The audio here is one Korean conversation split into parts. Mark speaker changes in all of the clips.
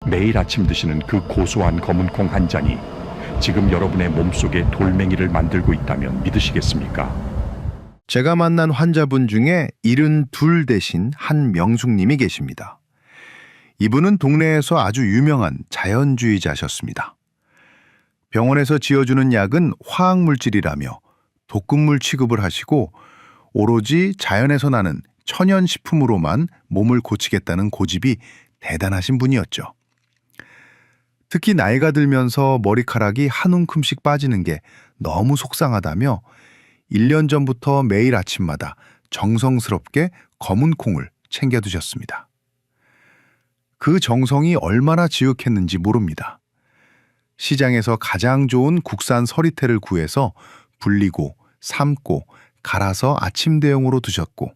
Speaker 1: 매일 아침 드시는 그 고소한 검은 콩 한 잔이 지금 여러분의 몸속에 돌멩이를 만들고 있다면 믿으시겠습니까?
Speaker 2: 제가 만난 환자분 중에 72 대신 한명숙님이 계십니다. 이분은 동네에서 아주 유명한 자연주의자셨습니다. 병원에서 지어주는 약은 화학물질이라며 독극물 취급을 하시고 오로지 자연에서 나는 천연식품으로만 몸을 고치겠다는 고집이 대단하신 분이었죠. 특히 나이가 들면서 머리카락이 한 움큼씩 빠지는 게 너무 속상하다며 1년 전부터 매일 아침마다 정성스럽게 검은 콩을 챙겨 드셨습니다. 그 정성이 얼마나 지극했는지 모릅니다. 시장에서 가장 좋은 국산 서리태를 구해서 불리고 삶고 갈아서 아침 대용으로 드셨고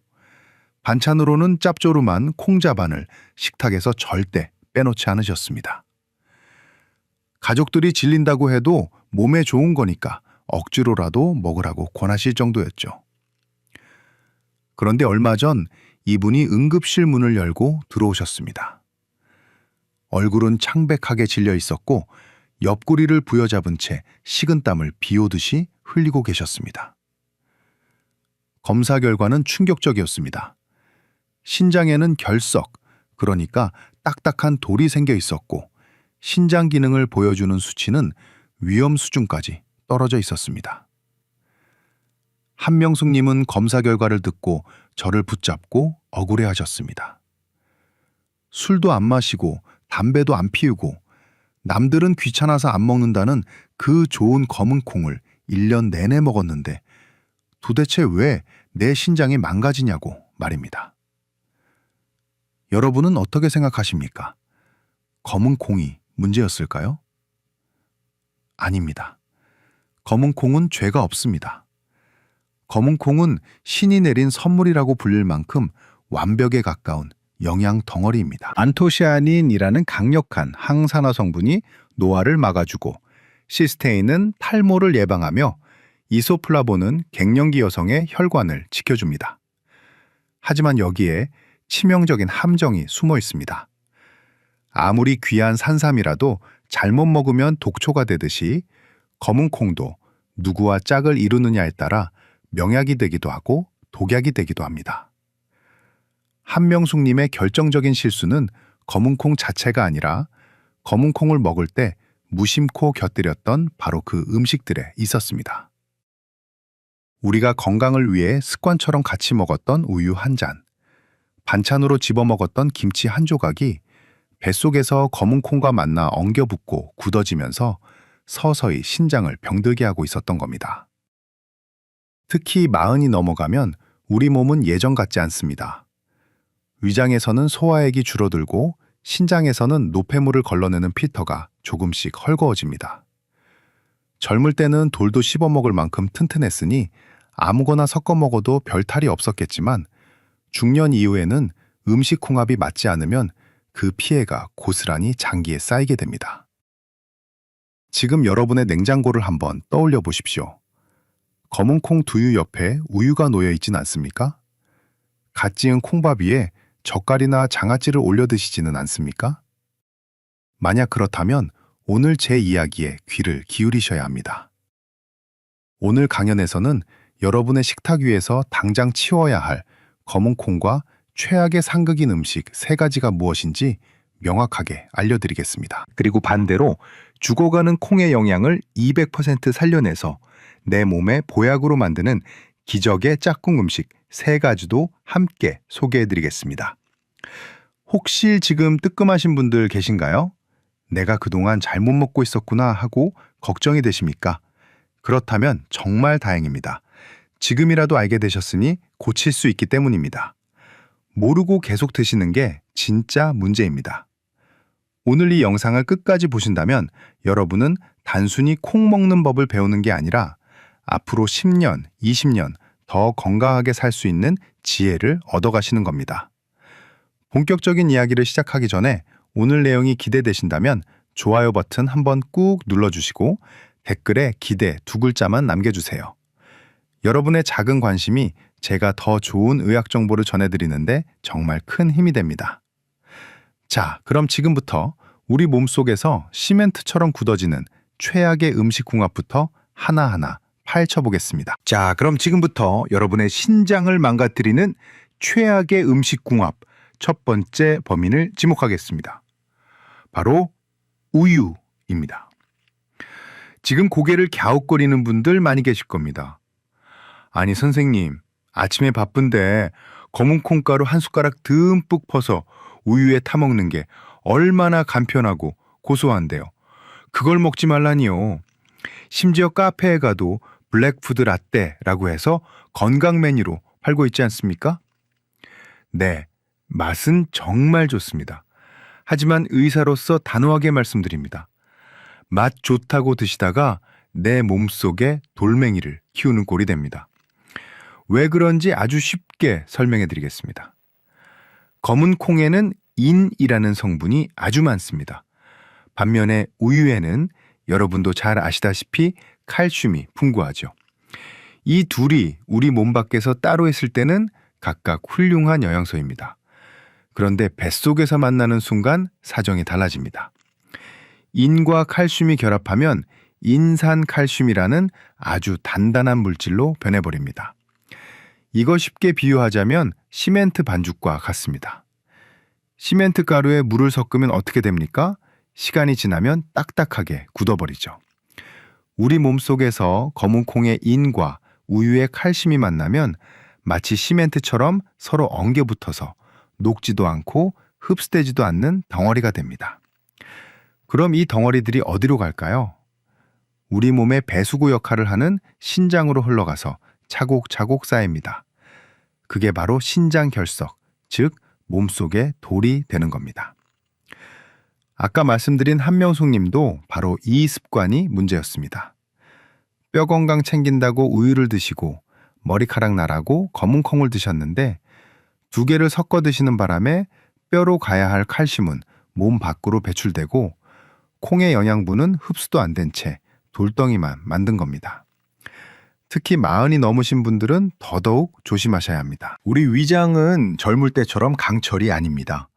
Speaker 2: 반찬으로는 짭조름한 콩자반을 식탁에서 절대 빼놓지 않으셨습니다. 가족들이 질린다고 해도 몸에 좋은 거니까 억지로라도 먹으라고 권하실 정도였죠. 그런데 얼마 전 이분이 응급실 문을 열고 들어오셨습니다. 얼굴은 창백하게 질려 있었고 옆구리를 부여잡은 채 식은땀을 비오듯이 흘리고 계셨습니다. 검사 결과는 충격적이었습니다. 신장에는 결석, 그러니까 딱딱한 돌이 생겨 있었고 신장 기능을 보여주는 수치는 위험 수준까지 떨어져 있었습니다. 한명숙님은 검사 결과를 듣고 저를 붙잡고 억울해하셨습니다. 술도 안 마시고 담배도 안 피우고 남들은 귀찮아서 안 먹는다는 그 좋은 검은 콩을 1년 내내 먹었는데 도대체 왜 내 신장이 망가지냐고 말입니다. 여러분은 어떻게 생각하십니까? 검은 콩이 문제였을까요? 아닙니다. 검은 콩은 죄가 없습니다. 검은 콩은 신이 내린 선물이라고 불릴 만큼 완벽에 가까운 영양 덩어리입니다. 안토시아닌이라는 강력한 항산화 성분이 노화를 막아주고 시스테인은 탈모를 예방하며 이소플라본은 갱년기 여성의 혈관을 지켜줍니다. 하지만 여기에 치명적인 함정이 숨어 있습니다. 아무리 귀한 산삼이라도 잘못 먹으면 독초가 되듯이 검은 콩도 누구와 짝을 이루느냐에 따라 명약이 되기도 하고 독약이 되기도 합니다. 한명숙님의 결정적인 실수는 검은 콩 자체가 아니라 검은 콩을 먹을 때 무심코 곁들였던 바로 그 음식들에 있었습니다. 우리가 건강을 위해 습관처럼 같이 먹었던 우유 한 잔, 반찬으로 집어 먹었던 김치 한 조각이 뱃속에서 검은 콩과 만나 엉겨붙고 굳어지면서 서서히 신장을 병들게 하고 있었던 겁니다. 특히 40이 넘어가면 우리 몸은 예전 같지 않습니다. 위장에서는 소화액이 줄어들고 신장에서는 노폐물을 걸러내는 필터가 조금씩 헐거워집니다. 젊을 때는 돌도 씹어 먹을 만큼 튼튼했으니 아무거나 섞어 먹어도 별 탈이 없었겠지만 중년 이후에는 음식 홍합이 맞지 않으면 그 피해가 고스란히 장기에 쌓이게 됩니다. 지금 여러분의 냉장고를 한번 떠올려 보십시오. 검은 콩 두유 옆에 우유가 놓여 있진 않습니까? 갓 지은 콩밥 위에 젓갈이나 장아찌를 올려 드시지는 않습니까? 만약 그렇다면 오늘 제 이야기에 귀를 기울이셔야 합니다. 오늘 강연에서는 여러분의 식탁 위에서 당장 치워야 할 검은 콩과 최악의 상극인 음식 3가지가 무엇인지 명확하게 알려드리겠습니다. 그리고 반대로 죽어가는 콩의 영양을 200% 살려내서 내 몸의 보약으로 만드는 기적의 짝꿍 음식 3가지도 함께 소개해드리겠습니다. 혹시 지금 뜨끔하신 분들 계신가요? 내가 그동안 잘못 먹고 있었구나 하고 걱정이 되십니까? 그렇다면 정말 다행입니다. 지금이라도 알게 되셨으니 고칠 수 있기 때문입니다. 모르고 계속 드시는 게 진짜 문제입니다. 오늘 이 영상을 끝까지 보신다면 여러분은 단순히 콩 먹는 법을 배우는 게 아니라 앞으로 10년, 20년 더 건강하게 살 수 있는 지혜를 얻어가시는 겁니다. 본격적인 이야기를 시작하기 전에 오늘 내용이 기대되신다면 좋아요 버튼 한번 꾹 눌러주시고 댓글에 기대 2글자만 남겨주세요. 여러분의 작은 관심이 제가 더 좋은 의학 정보를 전해드리는데 정말 큰 힘이 됩니다. 자, 그럼 지금부터 우리 몸속에서 시멘트처럼 굳어지는 최악의 음식궁합부터 하나하나 파헤쳐보겠습니다. 자, 그럼 지금부터 여러분의 신장을 망가뜨리는 최악의 음식궁합 첫 번째 범인을 지목하겠습니다. 바로 우유입니다. 지금 고개를 갸웃거리는 분들 많이 계실 겁니다. 아니 선생님, 아침에 바쁜데 검은 콩가루 한 숟가락 듬뿍 퍼서 우유에 타먹는 게 얼마나 간편하고 고소한데요. 그걸 먹지 말라니요. 심지어 카페에 가도 블랙푸드 라떼라고 해서 건강 메뉴로 팔고 있지 않습니까? 네, 맛은 정말 좋습니다. 하지만 의사로서 단호하게 말씀드립니다. 맛 좋다고 드시다가 내 몸속에 돌멩이를 키우는 꼴이 됩니다. 왜 그런지 아주 쉽게 설명해 드리겠습니다. 검은 콩에는 인이라는 성분이 아주 많습니다. 반면에 우유에는 여러분도 잘 아시다시피 칼슘이 풍부하죠. 이 둘이 우리 몸 밖에서 따로 있을 때는 각각 훌륭한 영양소입니다. 그런데 뱃속에서 만나는 순간 사정이 달라집니다. 인과 칼슘이 결합하면 인산칼슘이라는 아주 단단한 물질로 변해버립니다. 이거 쉽게 비유하자면 시멘트 반죽과 같습니다. 시멘트 가루에 물을 섞으면 어떻게 됩니까? 시간이 지나면 딱딱하게 굳어버리죠. 우리 몸속에서 검은 콩의 인과 우유의 칼슘이 만나면 마치 시멘트처럼 서로 엉겨붙어서 녹지도 않고 흡수되지도 않는 덩어리가 됩니다. 그럼 이 덩어리들이 어디로 갈까요? 우리 몸의 배수구 역할을 하는 신장으로 흘러가서 차곡차곡 쌓입니다. 그게 바로 신장결석, 즉 몸속에 돌이 되는 겁니다. 아까 말씀드린 한명숙님도 바로 이 습관이 문제였습니다. 뼈 건강 챙긴다고 우유를 드시고 머리카락 나라고 검은 콩을 드셨는데 두 개를 섞어 드시는 바람에 뼈로 가야 할 칼슘은 몸 밖으로 배출되고 콩의 영양분은 흡수도 안 된 채 돌덩이만 만든 겁니다. 특히 40이 넘으신 분들은 더더욱 조심하셔야 합니다. 우리 위장은 젊을 때처럼 강철이 아닙니다.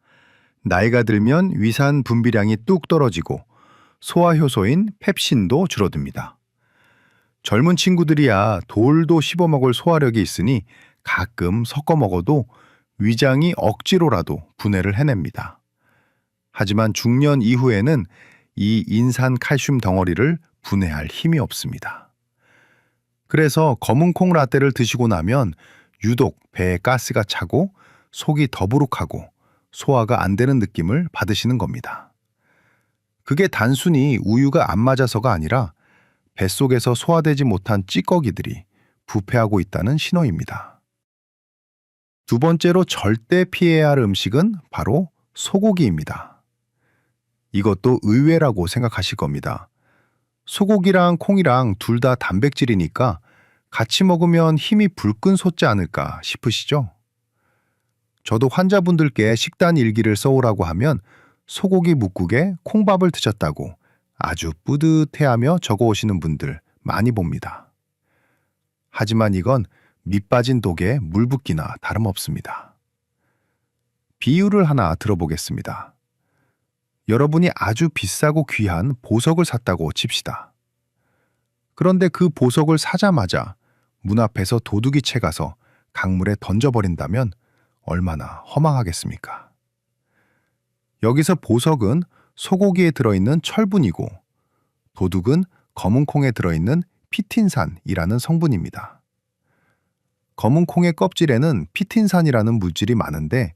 Speaker 2: 나이가 들면 위산 분비량이 뚝 떨어지고 소화효소인 펩신도 줄어듭니다. 젊은 친구들이야 돌도 씹어먹을 소화력이 있으니 가끔 섞어 먹어도 위장이 억지로라도 분해를 해냅니다. 하지만 중년 이후에는 이 인산 칼슘 덩어리를 분해할 힘이 없습니다. 그래서 검은 콩 라떼를 드시고 나면 유독 배에 가스가 차고 속이 더부룩하고 소화가 안 되는 느낌을 받으시는 겁니다. 그게 단순히 우유가 안 맞아서가 아니라 뱃속에서 소화되지 못한 찌꺼기들이 부패하고 있다는 신호입니다. 두 번째로 절대 피해야 할 음식은 바로 소고기입니다. 이것도 의외라고 생각하실 겁니다. 소고기랑 콩이랑 둘 다 단백질이니까 같이 먹으면 힘이 불끈 솟지 않을까 싶으시죠? 저도 환자분들께 식단 일기를 써오라고 하면 소고기 뭇국에 콩밥을 드셨다고 아주 뿌듯해하며 적어오시는 분들 많이 봅니다. 하지만 이건 밑 빠진 독에 물 붓기나 다름없습니다. 비유를 하나 들어보겠습니다. 여러분이 아주 비싸고 귀한 보석을 샀다고 칩시다. 그런데 그 보석을 사자마자 문 앞에서 도둑이 채가서 강물에 던져버린다면 얼마나 허망하겠습니까? 여기서 보석은 소고기에 들어있는 철분이고 도둑은 검은 콩에 들어있는 피틴산이라는 성분입니다. 검은 콩의 껍질에는 피틴산이라는 물질이 많은데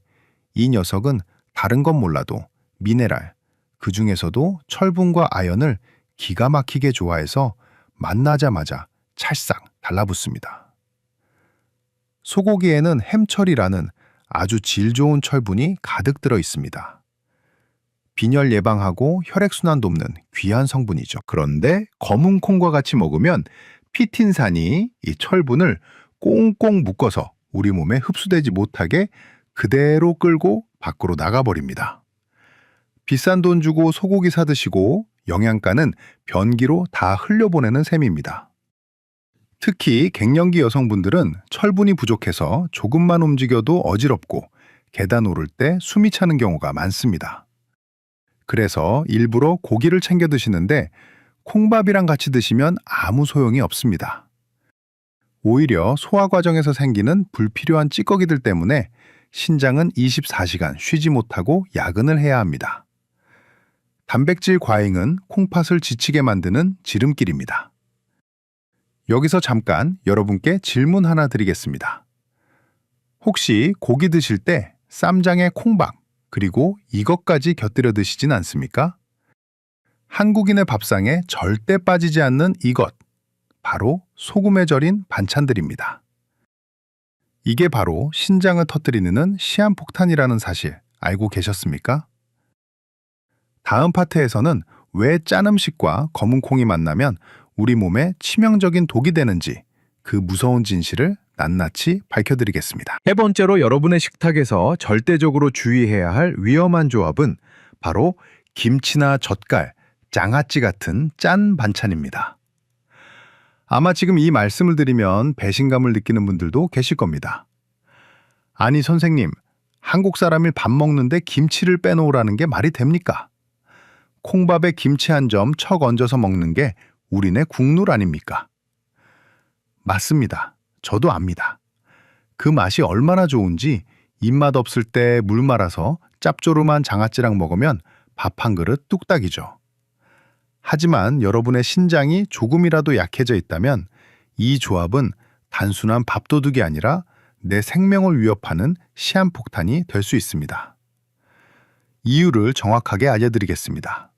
Speaker 2: 이 녀석은 다른 건 몰라도 미네랄, 그 중에서도 철분과 아연을 기가 막히게 좋아해서 만나자마자 찰싹 달라붙습니다. 소고기에는 햄철이라는 아주 질 좋은 철분이 가득 들어 있습니다. 빈혈 예방하고 혈액순환 돕는 귀한 성분이죠. 그런데 검은 콩과 같이 먹으면 피틴산이 이 철분을 꽁꽁 묶어서 우리 몸에 흡수되지 못하게 그대로 끌고 밖으로 나가버립니다. 비싼 돈 주고 소고기 사드시고 영양가는 변기로 다 흘려보내는 셈입니다. 특히 갱년기 여성분들은 철분이 부족해서 조금만 움직여도 어지럽고 계단 오를 때 숨이 차는 경우가 많습니다. 그래서 일부러 고기를 챙겨 드시는데 콩밥이랑 같이 드시면 아무 소용이 없습니다. 오히려 소화 과정에서 생기는 불필요한 찌꺼기들 때문에 신장은 24시간 쉬지 못하고 야근을 해야 합니다. 단백질 과잉은 콩팥을 지치게 만드는 지름길입니다. 여기서 잠깐 여러분께 질문 하나 드리겠습니다. 혹시 고기 드실 때 쌈장에 콩밥, 그리고 이것까지 곁들여 드시진 않습니까? 한국인의 밥상에 절대 빠지지 않는 이것, 바로 소금에 절인 반찬들입니다. 이게 바로 신장을 터뜨리는 시한폭탄이라는 사실 알고 계셨습니까? 다음 파트에서는 왜 짠 음식과 검은 콩이 만나면 우리 몸에 치명적인 독이 되는지 그 무서운 진실을 낱낱이 밝혀드리겠습니다.
Speaker 3: 세 번째로 여러분의 식탁에서 절대적으로 주의해야 할 위험한 조합은 바로 김치나 젓갈, 장아찌 같은 짠 반찬입니다. 아마 지금 이 말씀을 드리면 배신감을 느끼는 분들도 계실 겁니다. 아니 선생님, 한국 사람이 밥 먹는데 김치를 빼놓으라는 게 말이 됩니까? 콩밥에 김치 한 점 척 얹어서 먹는 게 우리네 국룰 아닙니까? 맞습니다. 저도 압니다. 그 맛이 얼마나 좋은지 입맛 없을 때 물 말아서 짭조름한 장아찌랑 먹으면 밥 한 그릇 뚝딱이죠. 하지만 여러분의 신장이 조금이라도 약해져 있다면 이 조합은 단순한 밥도둑이 아니라 내 생명을 위협하는 시한폭탄이 될 수 있습니다. 이유를 정확하게 알려드리겠습니다.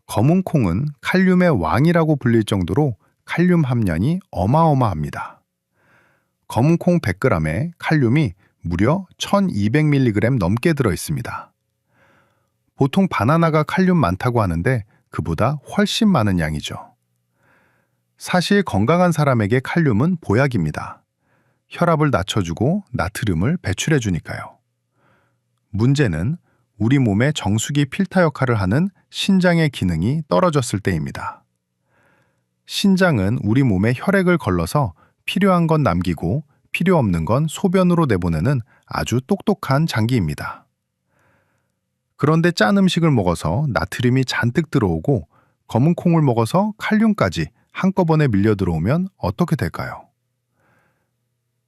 Speaker 3: 검은 콩은 칼륨의 왕이라고 불릴 정도로 칼륨 함량이 어마어마합니다. 검은 콩 100g에 칼륨이 무려 1200mg 넘게 들어 있습니다. 보통 바나나가 칼륨 많다고 하는데 그보다 훨씬 많은 양이죠. 사실 건강한 사람에게 칼륨은 보약입니다. 혈압을 낮춰주고 나트륨을 배출해주니까요. 문제는 우리 몸의 정수기 필터 역할을 하는 신장의 기능이 떨어졌을 때입니다. 신장은 우리 몸에 혈액을 걸러서 필요한 건 남기고 필요 없는 건 소변으로 내보내는 아주 똑똑한 장기입니다. 그런데 짠 음식을 먹어서 나트륨이 잔뜩 들어오고 검은 콩을 먹어서 칼륨까지 한꺼번에 밀려 들어오면 어떻게 될까요?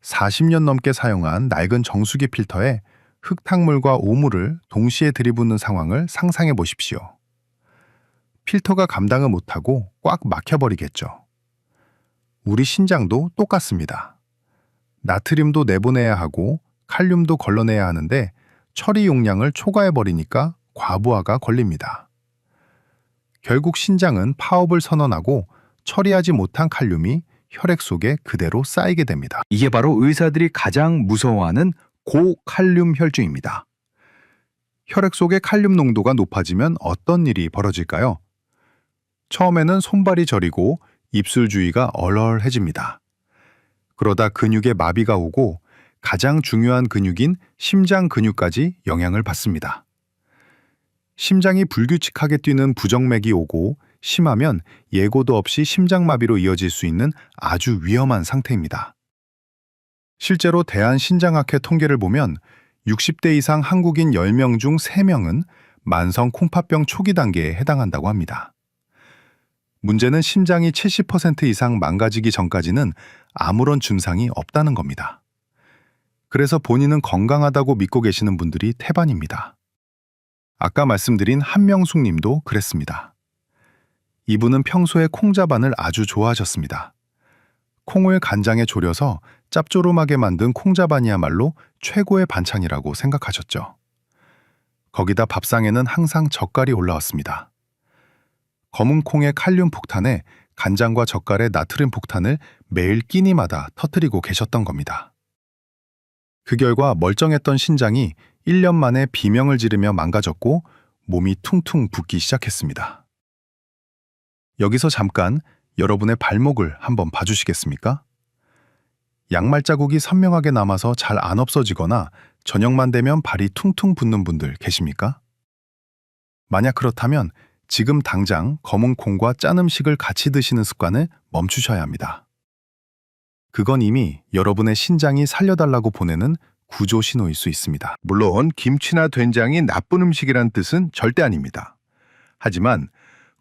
Speaker 3: 40년 넘게 사용한 낡은 정수기 필터에 흙탕물과 오물을 동시에 들이붓는 상황을 상상해 보십시오. 필터가 감당을 못하고 꽉 막혀버리겠죠. 우리 신장도 똑같습니다. 나트륨도 내보내야 하고 칼륨도 걸러내야 하는데 처리 용량을 초과해버리니까 과부하가 걸립니다. 결국 신장은 파업을 선언하고 처리하지 못한 칼륨이 혈액 속에 그대로 쌓이게 됩니다. 이게 바로 의사들이 가장 무서워하는 고칼륨 혈증입니다.
Speaker 2: 혈액 속의 칼륨 농도가 높아지면 어떤 일이 벌어질까요? 처음에는 손발이 저리고 입술 주위가 얼얼해집니다. 그러다 근육에 마비가 오고 가장 중요한 근육인 심장 근육까지 영향을 받습니다. 심장이 불규칙하게 뛰는 부정맥이 오고 심하면 예고도 없이 심장마비로 이어질 수 있는 아주 위험한 상태입니다. 실제로 대한신장학회 통계를 보면 60대 이상 한국인 10명 중 3명은 만성 콩팥병 초기 단계에 해당한다고 합니다. 문제는 심장이 70% 이상 망가지기 전까지는 아무런 증상이 없다는 겁니다. 그래서 본인은 건강하다고 믿고 계시는 분들이 태반입니다. 아까 말씀드린 한명숙 님도 그랬습니다. 이분은 평소에 콩자반을 아주 좋아하셨습니다. 콩을 간장에 졸여서 짭조름하게 만든 콩자반이야말로 최고의 반찬이라고 생각하셨죠. 거기다 밥상에는 항상 젓갈이 올라왔습니다. 검은 콩의 칼륨 폭탄에 간장과 젓갈의 나트륨 폭탄을 매일 끼니마다 터뜨리고 계셨던 겁니다. 그 결과 멀쩡했던 신장이 1년 만에 비명을 지르며 망가졌고 몸이 퉁퉁 붓기 시작했습니다. 여기서 잠깐 여러분의 발목을 한번 봐주시겠습니까? 양말 자국이 선명하게 남아서 잘 안 없어지거나 저녁만 되면 발이 퉁퉁 붓는 분들 계십니까? 만약 그렇다면 지금 당장 검은 콩과 짠 음식을 같이 드시는 습관을 멈추셔야 합니다. 그건 이미 여러분의 신장이 살려달라고 보내는 구조 신호일 수 있습니다.
Speaker 3: 물론 김치나 된장이 나쁜 음식이란 뜻은 절대 아닙니다. 하지만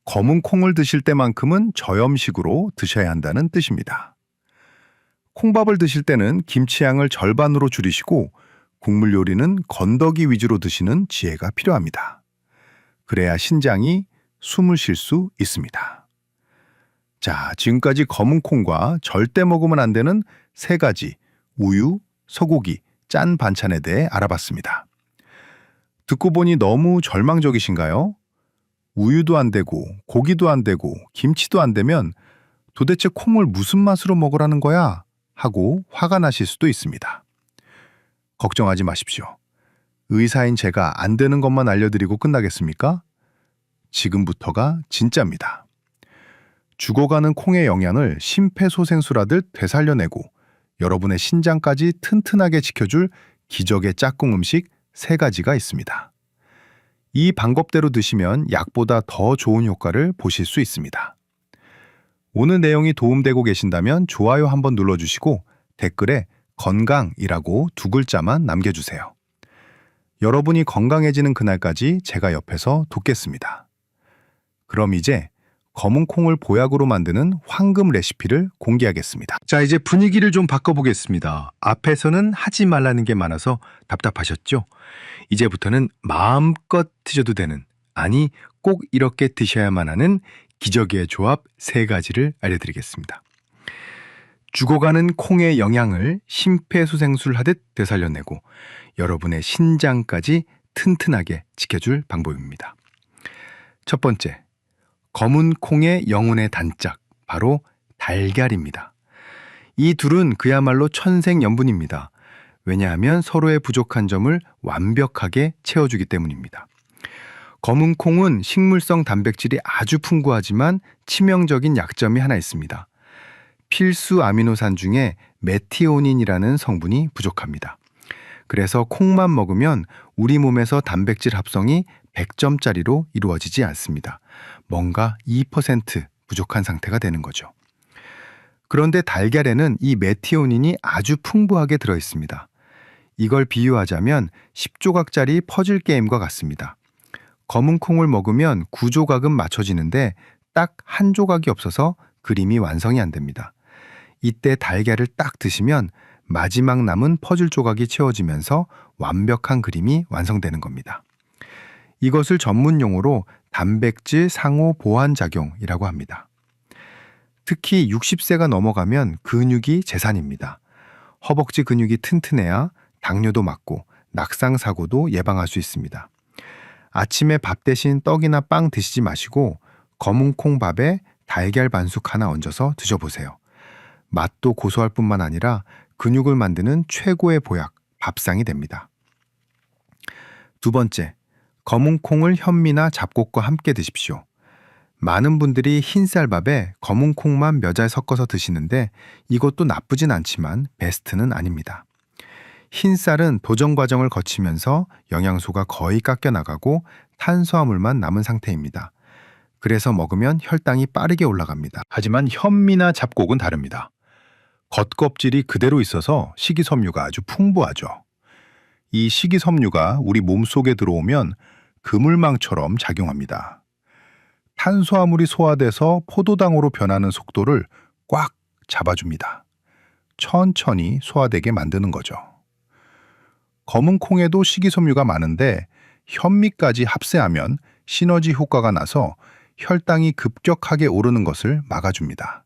Speaker 3: 검은 콩을 드실 때만큼은 저염식으로 드셔야 한다는 뜻입니다. 콩밥을 드실 때는 김치 양을 절반으로 줄이시고 국물 요리는 건더기 위주로 드시는 지혜가 필요합니다. 그래야 신장이 숨을 쉴 수 있습니다. 자, 지금까지 검은 콩과 절대 먹으면 안 되는 3가지 우유, 소고기, 짠 반찬에 대해 알아봤습니다. 듣고 보니 너무 절망적이신가요? 우유도 안 되고 고기도 안 되고 김치도 안 되면 도대체 콩을 무슨 맛으로 먹으라는 거야? 하고 화가 나실 수도 있습니다. 걱정하지 마십시오. 의사인 제가 안 되는 것만 알려드리고 끝나겠습니까? 지금부터가 진짜입니다. 죽어가는 콩의 영양을 심폐소생술하듯 되살려내고 여러분의 신장까지 튼튼하게 지켜줄 기적의 짝꿍 음식 3가지가 있습니다. 이 방법대로 드시면 약보다 더 좋은 효과를 보실 수 있습니다. 오늘 내용이 도움되고 계신다면 좋아요 한번 눌러주시고 댓글에 건강이라고 2글자만 남겨주세요. 여러분이 건강해지는 그날까지 제가 옆에서 돕겠습니다. 그럼 이제 검은 콩을 보약으로 만드는 황금 레시피를 공개하겠습니다.
Speaker 2: 자, 이제 분위기를 좀 바꿔보겠습니다. 앞에서는 하지 말라는 게 많아서 답답하셨죠? 이제부터는 마음껏 드셔도 되는, 아니 꼭 이렇게 드셔야만 하는 기적의 조합 3가지를 알려드리겠습니다. 죽어가는 콩의 영양을 심폐소생술하듯 되살려내고 여러분의 신장까지 튼튼하게 지켜줄 방법입니다. 첫 번째, 검은 콩의 영혼의 단짝, 바로 달걀입니다. 이 둘은 그야말로 천생연분입니다. 왜냐하면 서로의 부족한 점을 완벽하게 채워주기 때문입니다. 검은 콩은 식물성 단백질이 아주 풍부하지만 치명적인 약점이 하나 있습니다. 필수 아미노산 중에 메티오닌이라는 성분이 부족합니다. 그래서 콩만 먹으면 우리 몸에서 단백질 합성이 100점짜리로 이루어지지 않습니다. 뭔가 2% 부족한 상태가 되는 거죠. 그런데 달걀에는 이 메티오닌이 아주 풍부하게 들어있습니다. 이걸 비유하자면 10조각짜리 퍼즐 게임과 같습니다. 검은 콩을 먹으면 9조각은 맞춰지는데 딱 1조각이 없어서 그림이 완성이 안 됩니다. 이때 달걀을 딱 드시면 마지막 남은 퍼즐 조각이 채워지면서 완벽한 그림이 완성되는 겁니다. 이것을 전문 용어로 단백질 상호 보완 작용이라고 합니다. 특히 60세가 넘어가면 근육이 재산입니다. 허벅지 근육이 튼튼해야 당뇨도 막고 낙상 사고도 예방할 수 있습니다. 아침에 밥 대신 떡이나 빵 드시지 마시고 검은 콩밥에 달걀 반숙 하나 얹어서 드셔보세요. 맛도 고소할 뿐만 아니라 근육을 만드는 최고의 보약, 밥상이 됩니다. 2번째, 검은 콩을 현미나 잡곡과 함께 드십시오. 많은 분들이 흰쌀밥에 검은 콩만 몇 알 섞어서 드시는데 이것도 나쁘진 않지만 베스트는 아닙니다. 흰쌀은 도정 과정을 거치면서 영양소가 거의 깎여나가고 탄수화물만 남은 상태입니다. 그래서 먹으면 혈당이 빠르게 올라갑니다. 하지만 현미나 잡곡은 다릅니다. 겉껍질이 그대로 있어서 식이섬유가 아주 풍부하죠. 이 식이섬유가 우리 몸속에 들어오면 그물망처럼 작용합니다. 탄수화물이 소화돼서 포도당으로 변하는 속도를 꽉 잡아줍니다. 천천히 소화되게 만드는 거죠. 검은 콩에도 식이섬유가 많은데 현미까지 합세하면 시너지 효과가 나서 혈당이 급격하게 오르는 것을 막아줍니다.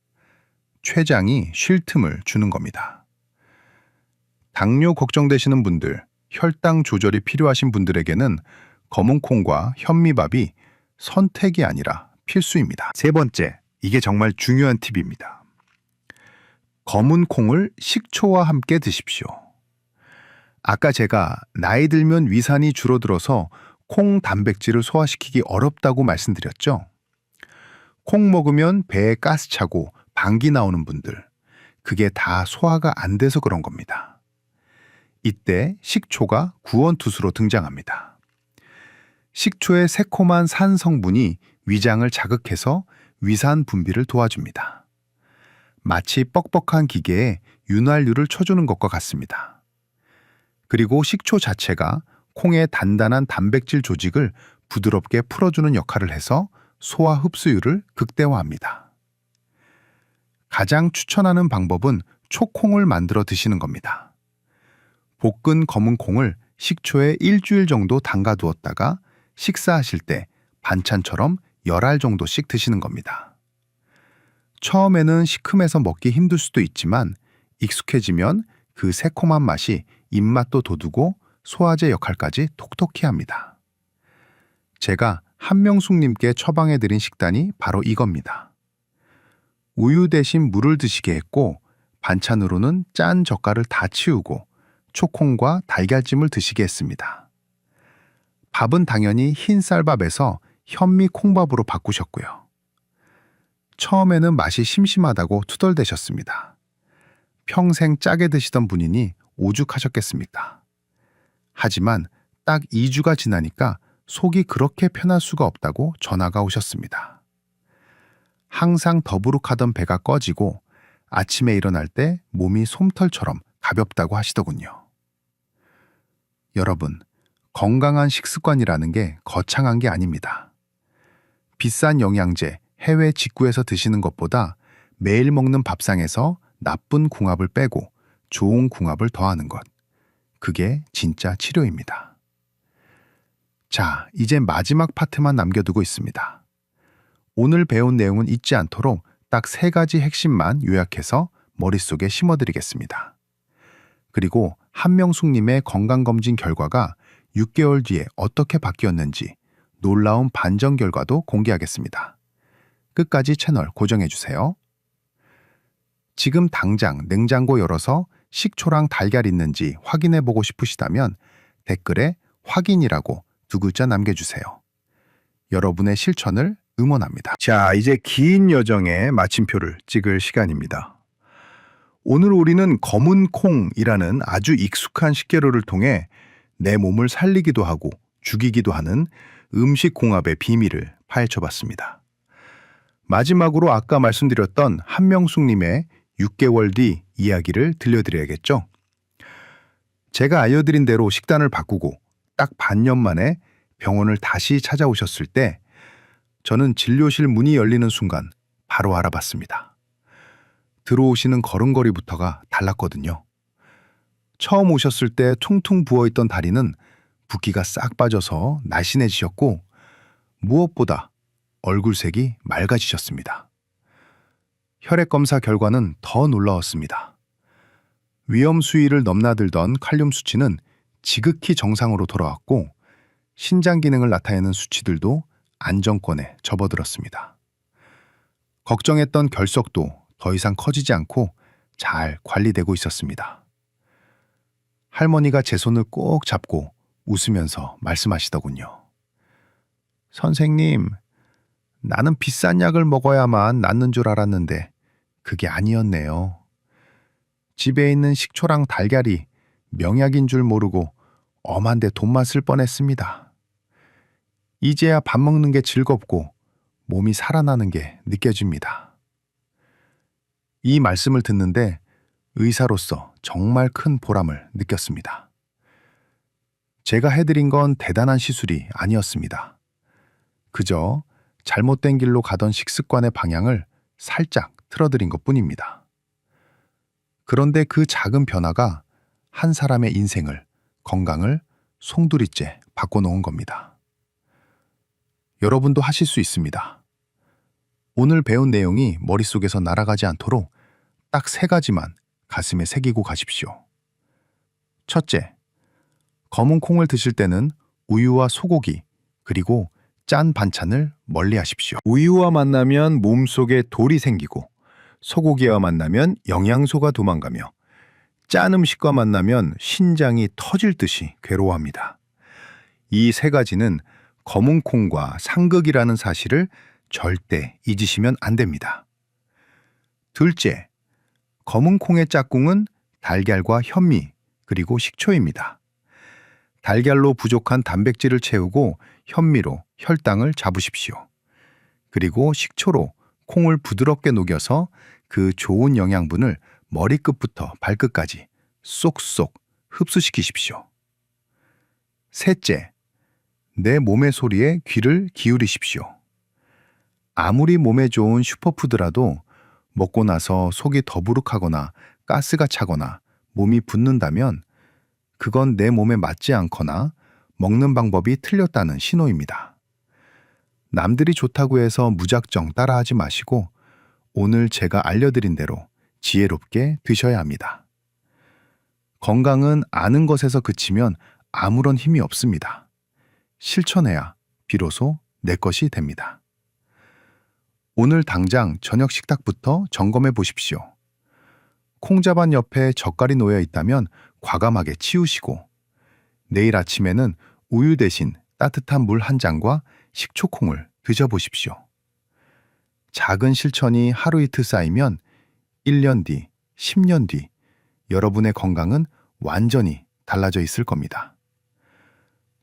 Speaker 2: 췌장이 쉴 틈을 주는 겁니다. 당뇨 걱정되시는 분들, 혈당 조절이 필요하신 분들에게는 검은 콩과 현미밥이 선택이 아니라 필수입니다. 3번째, 이게 정말 중요한 팁입니다. 검은 콩을 식초와 함께 드십시오. 아까 제가 나이 들면 위산이 줄어들어서 콩 단백질을 소화시키기 어렵다고 말씀드렸죠? 콩 먹으면 배에 가스 차고 방귀 나오는 분들, 그게 다 소화가 안 돼서 그런 겁니다. 이때 식초가 구원투수로 등장합니다. 식초의 새콤한 산 성분이 위장을 자극해서 위산 분비를 도와줍니다. 마치 뻑뻑한 기계에 윤활유를 쳐주는 것과 같습니다. 그리고 식초 자체가 콩의 단단한 단백질 조직을 부드럽게 풀어주는 역할을 해서 소화 흡수율을 극대화합니다. 가장 추천하는 방법은 초콩을 만들어 드시는 겁니다. 볶은 검은 콩을 식초에 일주일 정도 담가두었다가 식사하실 때 반찬처럼 10알 정도씩 드시는 겁니다. 처음에는 시큼해서 먹기 힘들 수도 있지만 익숙해지면 그 새콤한 맛이 입맛도 돋우고 소화제 역할까지 톡톡히 합니다. 제가 한명숙님께 처방해드린 식단이 바로 이겁니다. 우유 대신 물을 드시게 했고 반찬으로는 짠 젓갈을 다 치우고 초콩과 달걀찜을 드시게 했습니다. 밥은 당연히 흰 쌀밥에서 현미 콩밥으로 바꾸셨고요. 처음에는 맛이 심심하다고 투덜대셨습니다. 평생 짜게 드시던 분이니 오죽하셨겠습니까? 하지만 딱 2주가 지나니까 속이 그렇게 편할 수가 없다고 전화가 오셨습니다. 항상 더부룩하던 배가 꺼지고 아침에 일어날 때 몸이 솜털처럼 가볍다고 하시더군요. 여러분, 건강한 식습관이라는 게 거창한 게 아닙니다. 비싼 영양제, 해외 직구에서 드시는 것보다 매일 먹는 밥상에서 나쁜 궁합을 빼고 좋은 궁합을 더하는 것. 그게 진짜 치료입니다. 자, 이제 마지막 파트만 남겨두고 있습니다. 오늘 배운 내용은 잊지 않도록 딱 3가지 핵심만 요약해서 머릿속에 심어드리겠습니다. 그리고 한명숙님의 건강검진 결과가 6개월 뒤에 어떻게 바뀌었는지 놀라운 반전 결과도 공개하겠습니다. 끝까지 채널 고정해주세요. 지금 당장 냉장고 열어서 식초랑 달걀 있는지 확인해보고 싶으시다면 댓글에 확인이라고 2글자 남겨주세요. 여러분의 실천을 응원합니다. 자, 이제 긴 여정의 마침표를 찍을 시간입니다. 오늘 우리는 검은 콩이라는 아주 익숙한 식재료를 통해 내 몸을 살리기도 하고 죽이기도 하는 음식 공합의 비밀을 파헤쳐봤습니다. 마지막으로 아까 말씀드렸던 한명숙님의 6개월 뒤 이야기를 들려드려야겠죠? 제가 알려드린 대로 식단을 바꾸고 딱 반년 만에 병원을 다시 찾아오셨을 때 저는 진료실 문이 열리는 순간 바로 알아봤습니다. 들어오시는 걸음걸이부터가 달랐거든요. 처음 오셨을 때 퉁퉁 부어있던 다리는 붓기가 싹 빠져서 날씬해지셨고 무엇보다 얼굴색이 맑아지셨습니다. 혈액검사 결과는 더 놀라웠습니다. 위험 수위를 넘나들던 칼륨 수치는 지극히 정상으로 돌아왔고 신장 기능을 나타내는 수치들도 안정권에 접어들었습니다. 걱정했던 결석도 더 이상 커지지 않고 잘 관리되고 있었습니다. 할머니가 제 손을 꼭 잡고 웃으면서 말씀하시더군요. 선생님, 나는 비싼 약을 먹어야만 낫는 줄 알았는데 그게 아니었네요. 집에 있는 식초랑 달걀이 명약인 줄 모르고 엄한데 돈만 쓸 뻔했습니다. 이제야 밥 먹는 게 즐겁고 몸이 살아나는 게 느껴집니다. 이 말씀을 듣는데 의사로서 정말 큰 보람을 느꼈습니다. 제가 해드린 건 대단한 시술이 아니었습니다. 그저 잘못된 길로 가던 식습관의 방향을 살짝 틀어드린 것뿐입니다. 그런데 그 작은 변화가 한 사람의 인생을, 건강을 송두리째 바꿔놓은 겁니다. 여러분도 하실 수 있습니다. 오늘 배운 내용이 머릿속에서 날아가지 않도록 딱 3가지만 가슴에 새기고 가십시오. 첫째, 검은 콩을 드실 때는 우유와 소고기, 그리고 짠 반찬을 멀리 하십시오. 우유와 만나면 몸속에 돌이 생기고 소고기와 만나면 영양소가 도망가며 짠 음식과 만나면 신장이 터질 듯이 괴로워합니다. 이 3가지는 검은 콩과 상극이라는 사실을 절대 잊으시면 안 됩니다. 둘째, 검은 콩의 짝꿍은 달걀과 현미, 그리고 식초입니다. 달걀로 부족한 단백질을 채우고 현미로 혈당을 잡으십시오. 그리고 식초로 콩을 부드럽게 녹여서 그 좋은 영양분을 머리끝부터 발끝까지 쏙쏙
Speaker 3: 흡수시키십시오. 셋째, 내 몸의 소리에 귀를 기울이십시오. 아무리 몸에 좋은 슈퍼푸드라도 먹고 나서 속이 더부룩하거나 가스가 차거나 몸이 붓는다면 그건 내 몸에 맞지 않거나 먹는 방법이 틀렸다는 신호입니다. 남들이 좋다고 해서 무작정 따라하지 마시고 오늘 제가 알려드린 대로 지혜롭게 드셔야 합니다. 건강은 아는 것에서 그치면 아무런 힘이 없습니다. 실천해야 비로소 내 것이 됩니다. 오늘 당장 저녁 식탁부터 점검해 보십시오. 콩자반 옆에 젓갈이 놓여 있다면 과감하게 치우시고 내일 아침에는 우유 대신 따뜻한 물 한 잔과 식초콩을 드셔보십시오. 작은 실천이 하루 이틀 쌓이면 1년 뒤, 10년 뒤 여러분의 건강은 완전히 달라져 있을 겁니다.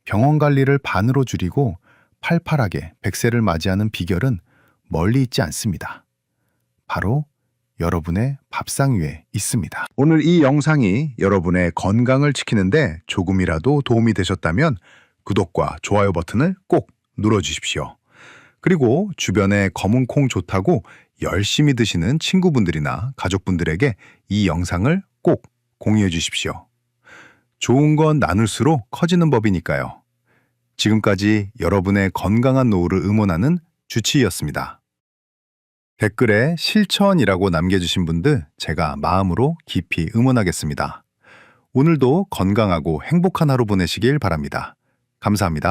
Speaker 3: 병원 관리를 반으로 줄이고 팔팔하게 100세를 맞이하는 비결은 멀리 있지 않습니다. 바로 여러분의 밥상 위에 있습니다. 오늘 이 영상이 여러분의 건강을 지키는데 조금이라도 도움이 되셨다면 구독과 좋아요 버튼을 꼭 눌러주십시오. 그리고 주변에 검은 콩 좋다고 열심히 드시는 친구분들이나 가족분들에게 이 영상을 꼭 공유해 주십시오. 좋은 건 나눌수록 커지는 법이니까요. 지금까지 여러분의 건강한 노후를 응원하는 주치의였습니다. 댓글에 실천이라고 남겨주신 분들 제가 마음으로 깊이 응원하겠습니다. 오늘도 건강하고 행복한 하루 보내시길 바랍니다. 감사합니다.